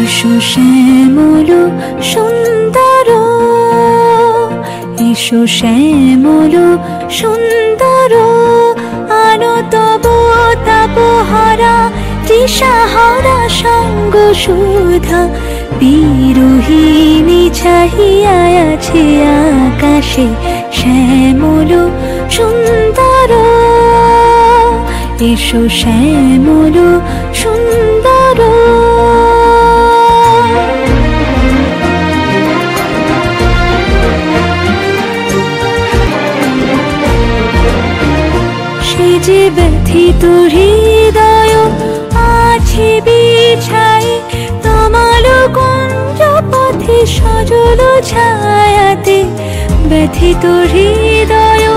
এসো শ্যামল সুন্দর, এসো শ্যামল সুন্দর, আনো তব তাপহারা তৃষাহারা সঙ্গ সুধা। বিরোহিণী চাহিয়া আছে আকাশে শ্যামল সুন্দর, এসো শ্যামল সুন্দর। সে যে ব্যথিত হৃদয় আছে বিছাই তমাল কুঞ্জ পথে সজল ছায়াতে। ব্যথিত হৃদয়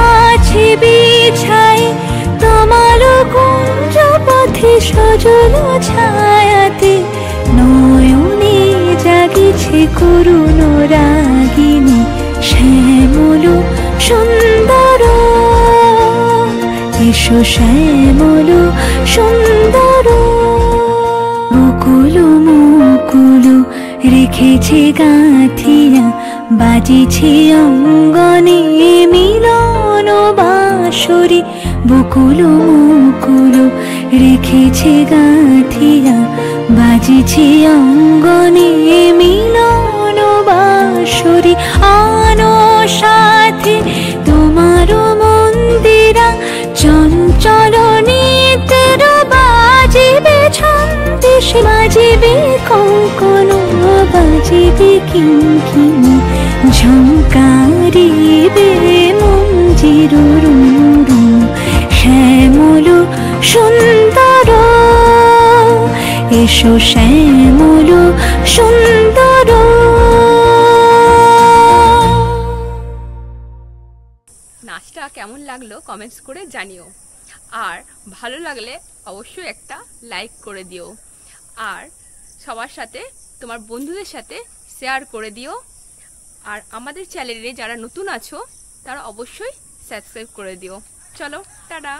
আছে বিছাই তমাল কুঞ্জ পথে সজল ছায়াতে। নয়নে জাগিছে করুণ রাগিনী শ্যামল সুন্দর, এসো শ্যামল সুন্দর। মুকুল মুকুল রেখেছে গাঁথিয়া বাজিছে অঙ্গনে মিলন বাঁশরি। বকুল মুকুল রেখেছে গাঁথিয়া বাজিছে অঙ্গনে মিলন বাঁশরি। আনো সাথে তোমার মন্দিরা চঞ্চল নিতের বাজিবে ছন্দেশ, বাজিবে কঙ্কন বাজিবে কিঙ্কিণী, ঝঙ্কারিবে মঞ্জির রুরু। শ্যামল সুন্দর, এসো শ্যামল সুন্দর। নাচটা কেমন লাগলো কমেন্টস করে জানিও, আর ভালো লাগলে অবশ্যই একটা লাইক করে দিও, আর সবার সাথে তোমার বন্ধুদের সাথে শেয়ার করে দিও। আর আমাদের চ্যানেলে যারা নতুন আছো তারা অবশ্যই সাবস্ক্রাইব করে দিও। চলো টাটা।